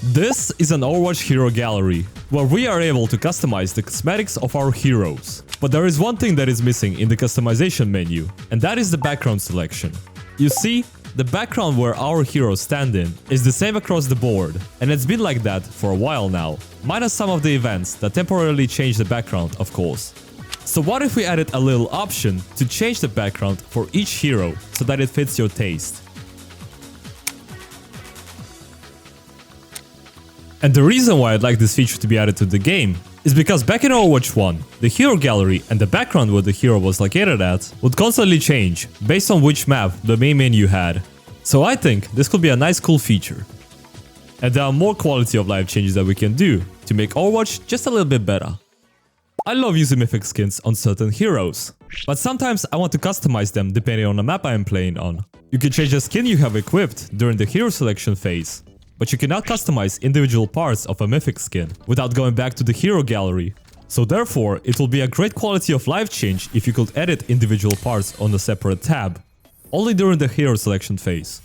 This is an Overwatch hero gallery, where we are able to customize the cosmetics of our heroes. But there is one thing that is missing in the customization menu, and that is the background selection. You see, the background where our heroes stand in is the same across the board, and it's been like that for a while now, minus some of the events that temporarily change the background, of course. So what if we added a little option to change the background for each hero so that it fits your taste? And the reason why I'd like this feature to be added to the game is because back in Overwatch 1, the hero gallery and the background where the hero was located at would constantly change based on which map the main menu had. So I think this could be a nice cool feature. And there are more quality of life changes that we can do to make Overwatch just a little bit better. I love using mythic skins on certain heroes, but sometimes I want to customize them depending on the map I am playing on. You can change the skin you have equipped during the hero selection phase, but you cannot customize individual parts of a mythic skin without going back to the hero gallery. So therefore, it will be a great quality of life change if you could edit individual parts on a separate tab, only during the hero selection phase.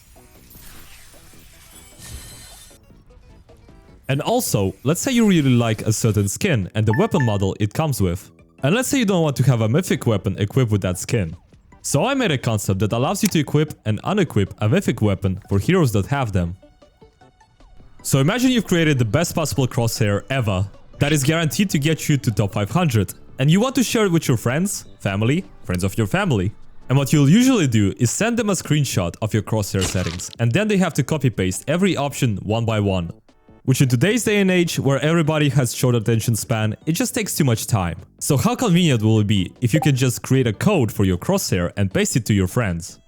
And also, let's say you really like a certain skin and the weapon model it comes with. And let's say you don't want to have a mythic weapon equipped with that skin. So I made a concept that allows you to equip and unequip a mythic weapon for heroes that have them. So imagine you've created the best possible crosshair ever that is guaranteed to get you to top 500, and you want to share it with your friends, family, friends of your family. And what you'll usually do is send them a screenshot of your crosshair settings, and then they have to copy paste every option one by one. Which in today's day and age, where everybody has short attention span, it just takes too much time. So how convenient will it be if you can just create a code for your crosshair and paste it to your friends?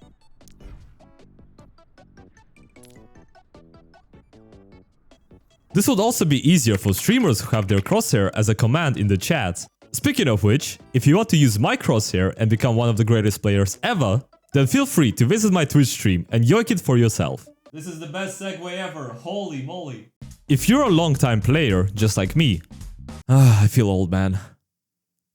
This would also be easier for streamers who have their crosshair as a command in the chat. Speaking of which, if you want to use my crosshair and become one of the greatest players ever, then feel free to visit my Twitch stream and yoink it for yourself. This is the best segue ever, holy moly. If you're a long-time player, just like me, I feel old, man.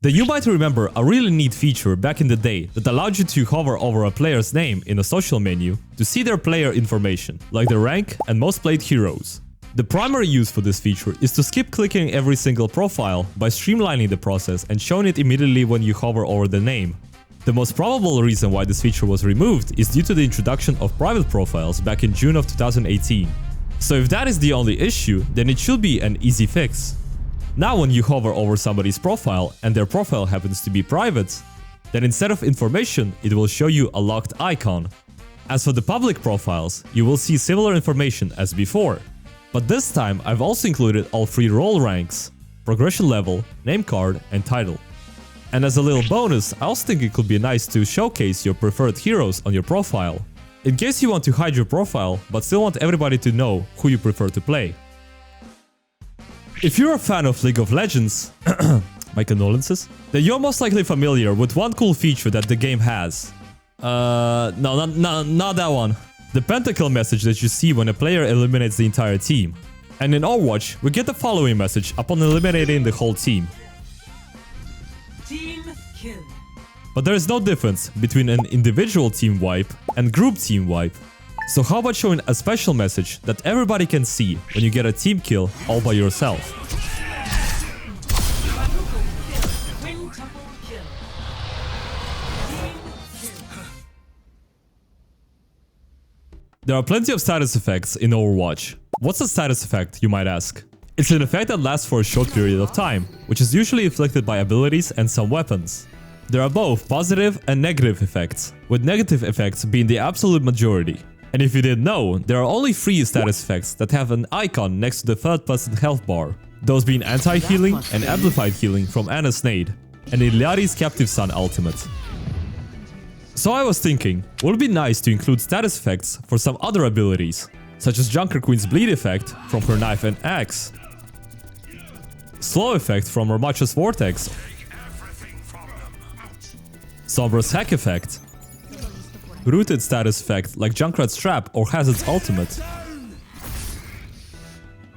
Then you might remember a really neat feature back in the day that allowed you to hover over a player's name in a social menu to see their player information, like their rank and most played heroes. The primary use for this feature is to skip clicking every single profile by streamlining the process and showing it immediately when you hover over the name. The most probable reason why this feature was removed is due to the introduction of private profiles back in June of 2018. So if that is the only issue, then it should be an easy fix. Now when you hover over somebody's profile and their profile happens to be private, then instead of information, it will show you a locked icon. As for the public profiles, you will see similar information as before. But this time I've also included all 3 role ranks, progression level, name card and title. And as a little bonus, I also think it could be nice to showcase your preferred heroes on your profile, in case you want to hide your profile but still want everybody to know who you prefer to play. If you're a fan of League of Legends, my condolences, then you're most likely familiar with one cool feature that the game has. No, not that one. The pentakill message that you see when a player eliminates the entire team. And in Overwatch, we get the following message upon eliminating the whole team. Team kill. But there is no difference between an individual team wipe and group team wipe. So how about showing a special message that everybody can see when you get a team kill all by yourself? There are plenty of status effects in Overwatch. What's a status effect, you might ask? It's an effect that lasts for a short period of time, which is usually inflicted by abilities and some weapons. There are both positive and negative effects, with negative effects being the absolute majority. And if you didn't know, there are only 3 status effects that have an icon next to the third-person health bar, those being anti-healing and amplified healing from Ana's nade, and Iliari's Captive Sun ultimate. So I was thinking, would it be nice to include status effects for some other abilities, such as Junker Queen's bleed effect from her knife and axe, slow effect from Ramatcha's vortex, Sombra's hack effect, rooted status effect like Junkrat's trap or Hazard's ultimate,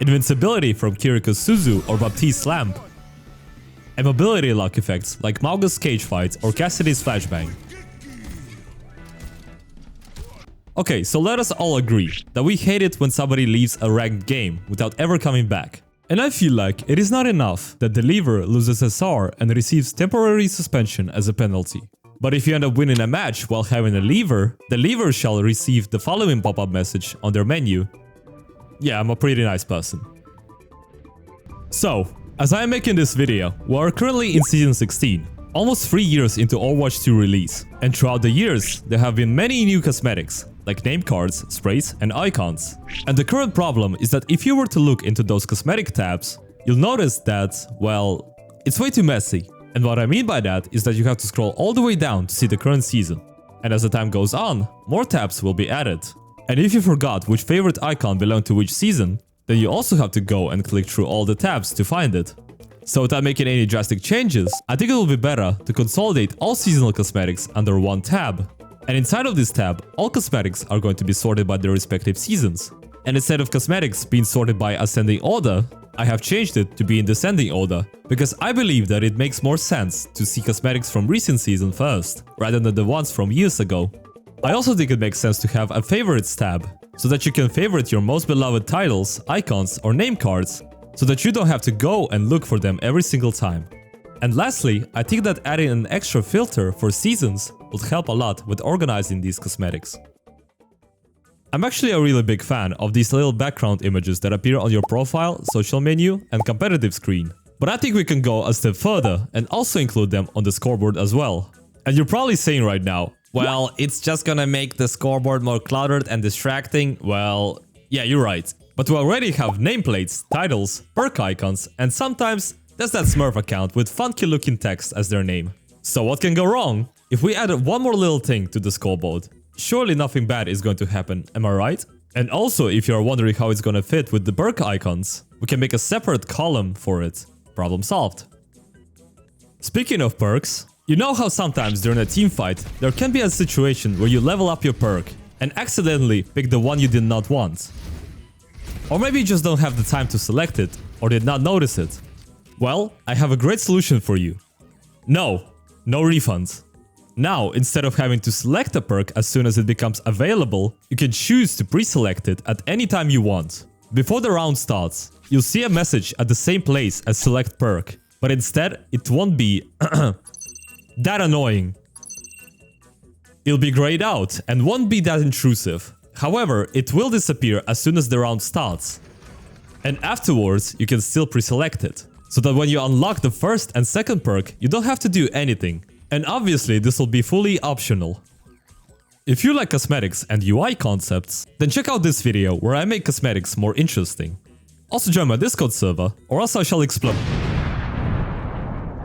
invincibility from Kiriko's Suzu or Baptiste's lamp, and mobility lock effects like Mauga's cage fight or Cassidy's flashbang. Okay, so let us all agree that we hate it when somebody leaves a ranked game without ever coming back. And I feel like it is not enough that the leaver loses SR and receives temporary suspension as a penalty. But if you end up winning a match while having a leaver, the leaver shall receive the following pop-up message on their menu. Yeah, I'm a pretty nice person. So, as I am making this video, we are currently in Season 16, almost 3 years into Overwatch 2 release, and throughout the years, there have been many new cosmetics, like name cards, sprays, and icons. And the current problem is that if you were to look into those cosmetic tabs, you'll notice that, well, it's way too messy. And what I mean by that is that you have to scroll all the way down to see the current season. And as the time goes on, more tabs will be added. And if you forgot which favorite icon belonged to which season, then you also have to go and click through all the tabs to find it. So without making any drastic changes, I think it will be better to consolidate all seasonal cosmetics under one tab. And inside of this tab, all cosmetics are going to be sorted by their respective seasons. And instead of cosmetics being sorted by ascending order, I have changed it to be in descending order, because I believe that it makes more sense to see cosmetics from recent season first, rather than the ones from years ago. I also think it makes sense to have a favorites tab, so that you can favorite your most beloved titles, icons, or name cards, so that you don't have to go and look for them every single time. And lastly, I think that adding an extra filter for seasons would help a lot with organizing these cosmetics. I'm actually a really big fan of these little background images that appear on your profile, social menu, and competitive screen. But I think we can go a step further and also include them on the scoreboard as well. And you're probably saying right now, well, it's just gonna make the scoreboard more cluttered and distracting. Well, yeah, you're right. But we already have nameplates, titles, perk icons, and sometimes there's that Smurf account with funky looking text as their name. So what can go wrong? If we added one more little thing to the scoreboard, surely nothing bad is going to happen, am I right? And also, if you are wondering how it's gonna fit with the perk icons, we can make a separate column for it. Problem solved. Speaking of perks, you know how sometimes during a team fight, there can be a situation where you level up your perk and accidentally pick the one you did not want. Or maybe you just don't have the time to select it, or did not notice it. Well, I have a great solution for you. No refunds. Now, instead of having to select a perk as soon as it becomes available, you can choose to pre-select it at any time you want. Before the round starts, you'll see a message at the same place as select perk, but instead it won't be that annoying. It'll be grayed out and won't be that intrusive. However, it will disappear as soon as the round starts. And afterwards, you can still pre-select it, so that when you unlock the first and second perk, you don't have to do anything. And obviously, this will be fully optional. If you like cosmetics and UI concepts, then check out this video where I make cosmetics more interesting. Also join my Discord server, or else I shall explode.